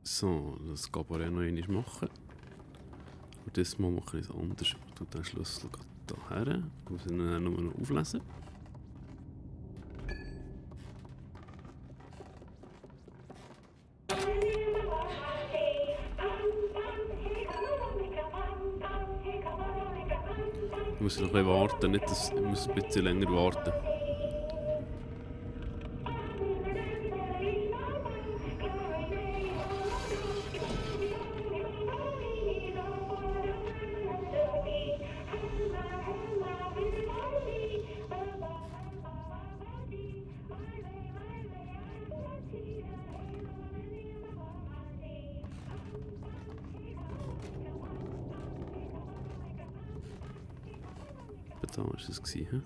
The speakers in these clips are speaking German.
So, das Gabarett noch einmal machen. Und das Mal mache ich es anders. Ich tue den Schlüssel hier her. Ich muss ihn dann nur noch auflesen. Ich muss noch ein bisschen warten, nicht dass ich muss ein bisschen länger warten. Da war es gewesen, he?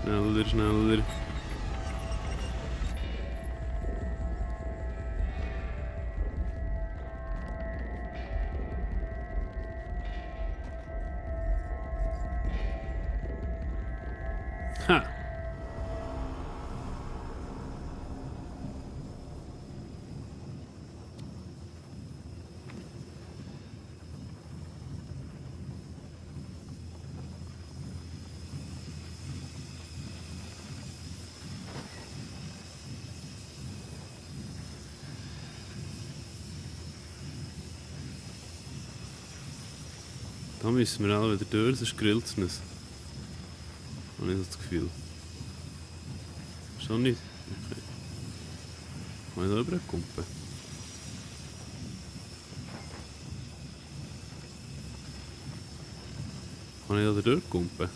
Schneller, schneller. Ha! Da müssen wir alle wieder durch, sonst grillt es uns. Habe ich so das Gefühl. Schon nicht? Okay. Kann ich da rüberkumpen? Kann ich da durchkumpen?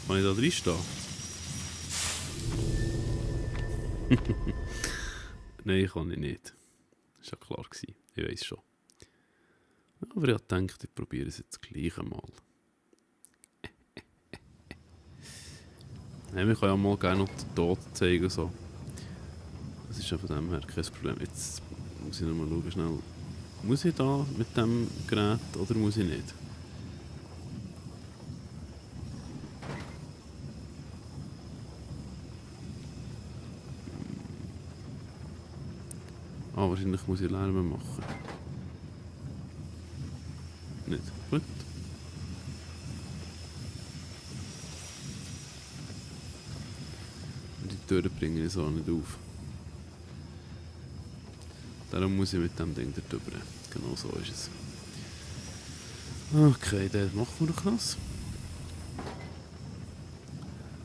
Kann ich da reinstehen? Nein, kann ich nicht. Das war ja klar. Ich weiss schon. Aber ich dachte, ich probiere es jetzt gleich einmal. Nein, wir können ja mal gerne noch den Tod zeigen. So. Das ist ja von dem her kein Problem. Jetzt muss ich noch mal schauen, schnell. Muss ich da mit dem Gerät oder muss ich nicht? Ah, wahrscheinlich muss ich Lärm machen. Nicht. Gut. Die Türen bringen ich so nicht auf. Darum muss ich mit dem Ding da drüber. Genau so ist es. Okay, dann machen wir noch das.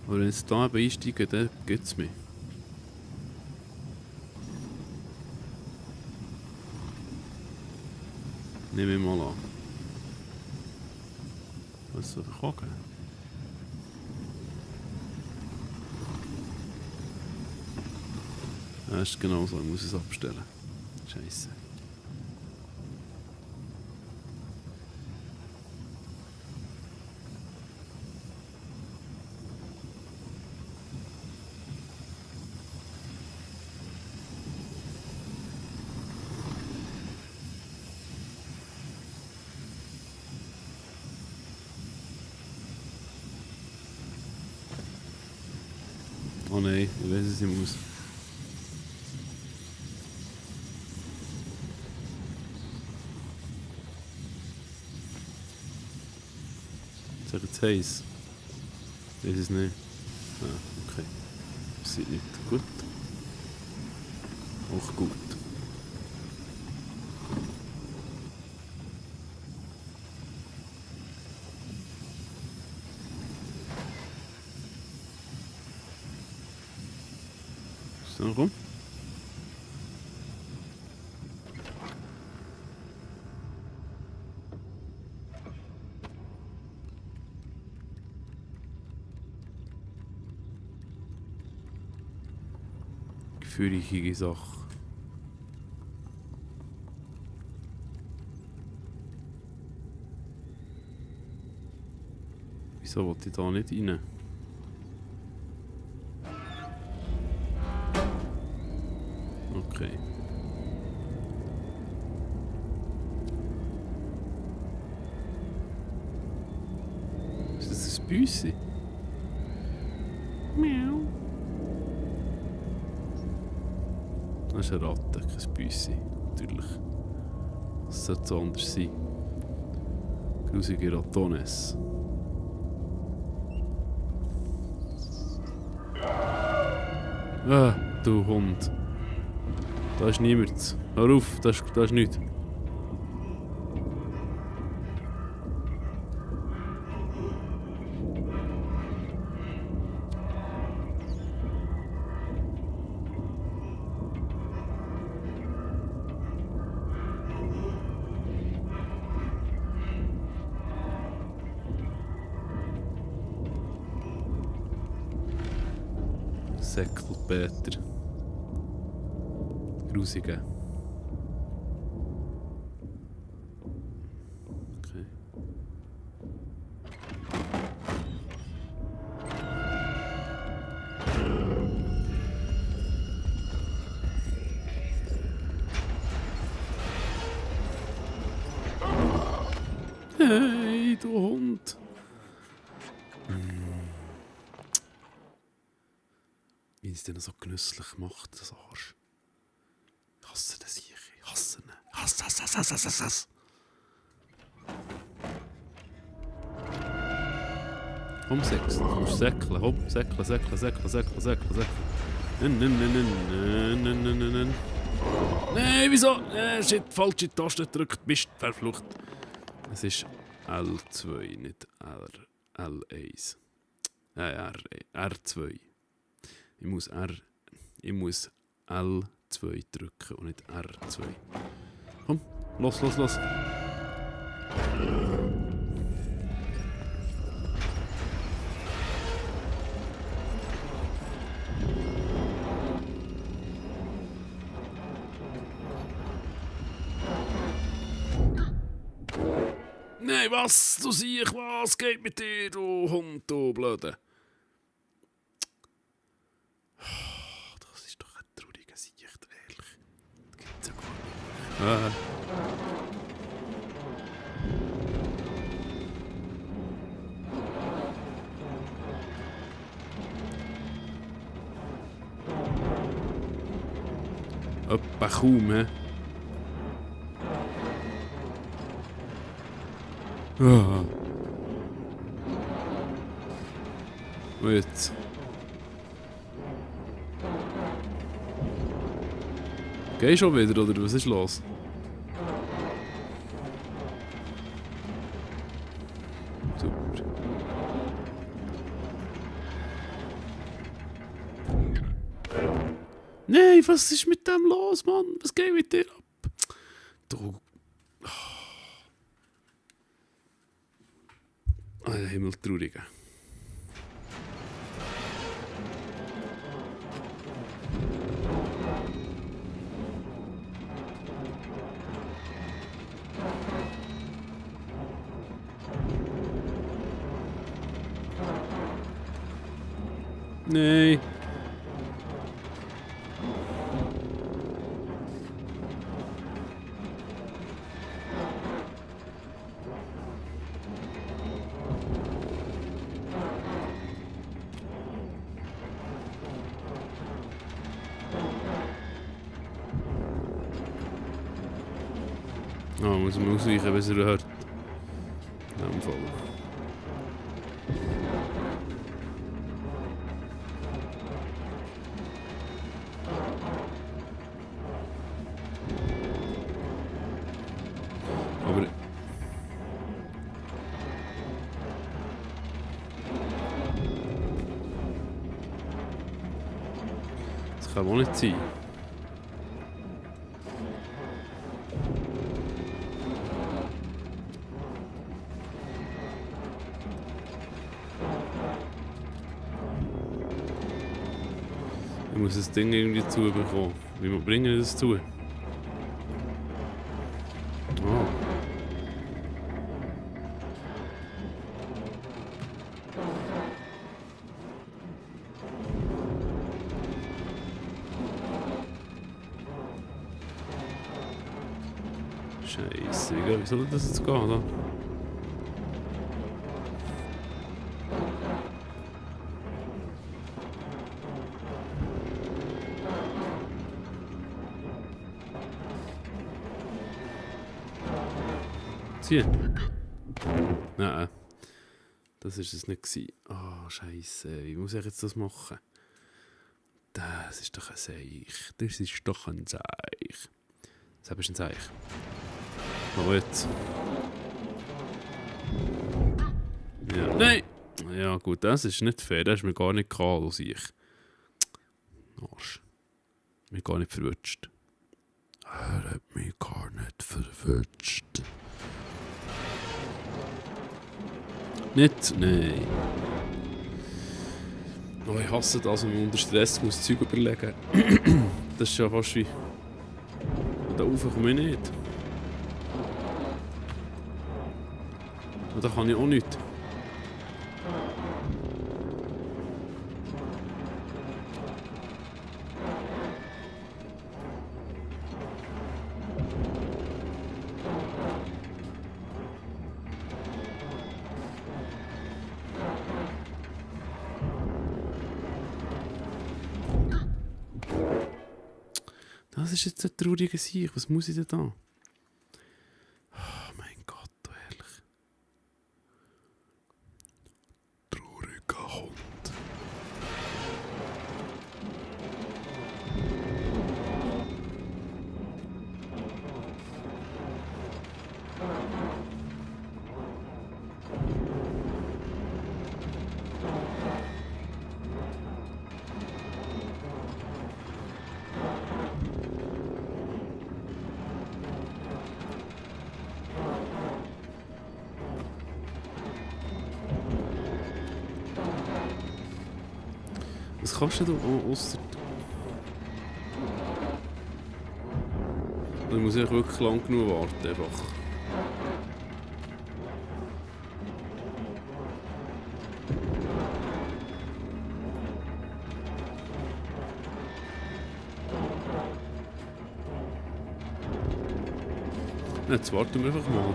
Aber wenn ich jetzt hier einsteige, dann gibt es mich. Nehme ich mal an. Was soll ich gucken? Ja, ist genau so, ich muss es abstellen. Scheiße. Oh nein, ich weiß es, ich muss. Sag jetzt heiß. Ich weiß es nicht. Ah, okay. Sieht nicht gut. Auch gut. So rum. Gefühlige Sache. Wieso wollte ich da nicht rein? Okay. Ist das ein Büssi? Miau. Das ist eine Ratte, kein Büssi. Natürlich. Das sollte so anders sein. Grusige Ratones. Ah, du Hund. Da ist niemand. Hör auf, da ist nichts. Säckelpeter. Grusige. Okay. Hey, du Hund. Wie es denn so genüsslich macht, das Arsch. Ich hasse das hier. Ich hasse ihn. Hass. Komm, Sex. Du musst säckeln. Komm, säckeln. Nein. Nein, wieso? Shit, falsche Taste gedrückt. Bist verflucht. Es ist L2, nicht L1. R2. Ich muss L2 drücken und nicht R2. Komm, los. Nein, was? Du siehst, was geht mit dir, du Hund, du Blöde? Das ist doch ein trauriger Sicht, ehrlich. Das gibt's ja gar nicht. Etwa kaum, hä? Ah. Und jetzt? Geh schon wieder, oder was ist los? Super. Nein, was ist mit dem los, Mann? Was geht mit dir ab? Du... Ein Himmeltrauriger. Nee. Muss man ausweichen, bis er hört. In dem Fall. Aber... Das kann wohl nicht sein. Ich muss das Ding irgendwie zubekommen. Wie bringen wir das zu? Oh. Scheiße, wie soll das jetzt gehen? Da? Ziehen? Nein, das war es nicht gewesen. Oh, Scheiße, wie muss ich jetzt das machen? Das ist doch ein Seich. Das ist doch ein Seich. Das ist ein Seich. Oh, jetzt. Ja. Nein! Ja gut, das ist nicht fair. Das ist mir gar nicht klar, was ich. Arsch. Mich gar nicht verwünscht. Er hat mich gar nicht verwünscht. Nicht? Nein. Oh, ich hasse das, wenn man unter Stress muss Zeug überlegen. Das ist ja fast wie... Da rauf komme ich nicht. Und da kann ich auch nichts. Das ist jetzt ein trauriger Sieg. Was muss ich denn da? Oh mein Gott, du ehrlich. Trauriger Hund. Was kannst du ausser... Dann muss ich wirklich lang genug warten. Einfach. Jetzt warten wir einfach mal.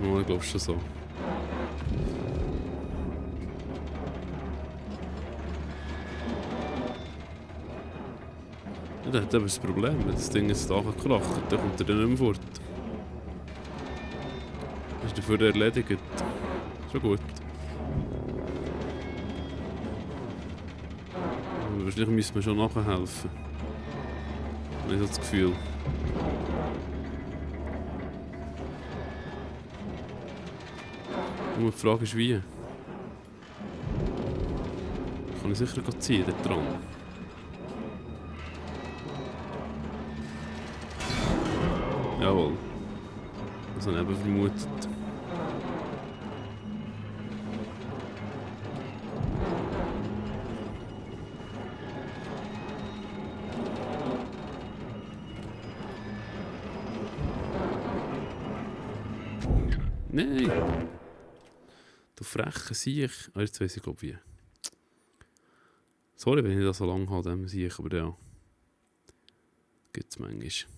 Oh, ich glaube schon so. Ja, das hat aber das Problem, wenn das Ding jetzt da kracht, dann kommt er dann nicht mehr fort. Das ist dafür erledigt. Schon gut. Aber wahrscheinlich müssen wir schon nachhelfen. Ich habe das Gefühl. Nur die Frage ist wie. Kann ich sicher ziehen, dort dran. Jawohl. Das habe ich eben vermutet. Nein! Du freche Siech. Ah, jetzt weiss ich glaube wie. Sorry, wenn ich das so lange habe, dem Siech, aber ja. Gibt's manchmal.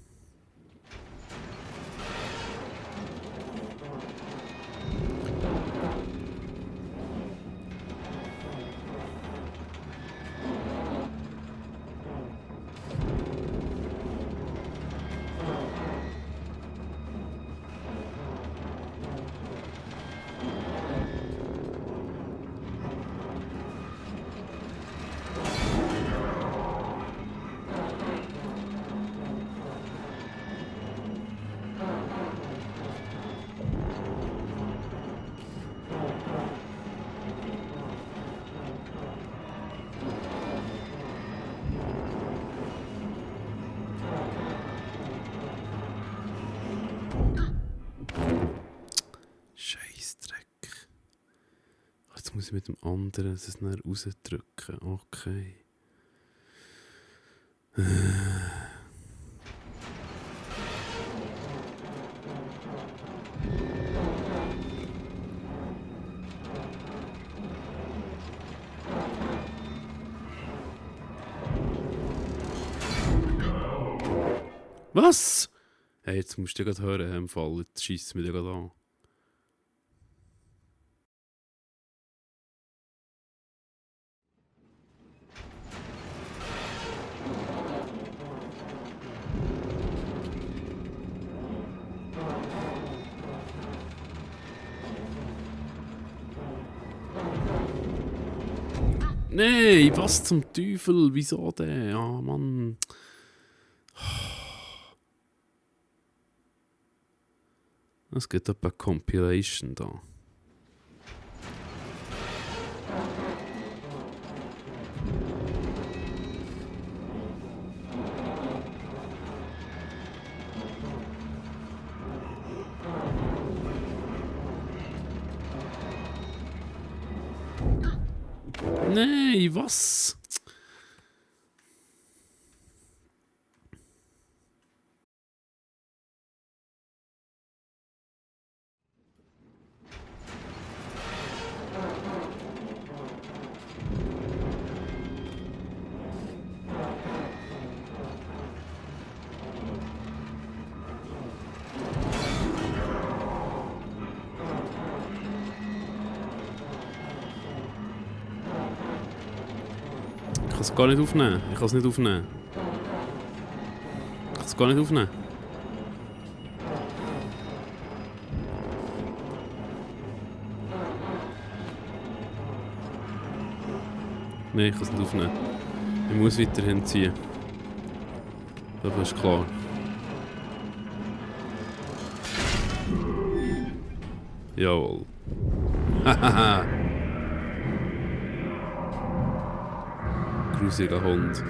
Jetzt muss ich mit dem anderen es dann rausdrücken. Okay. Was? Hey, jetzt musst du ja gerade hören, im Fall. Jetzt scheisst es mir ja gerade an. Nein, was zum Teufel? Wieso denn? Ja, Mann. Es gibt etwa Compilation da. Nein, was? Ich kann es gar nicht aufnehmen. Ich kann es nicht aufnehmen. Ich kann es gar nicht aufnehmen. Nein, ich kann es nicht aufnehmen. Ich muss weiterhin ziehen. Das ist klar. Jawohl. Hahaha. Grusiger Hund.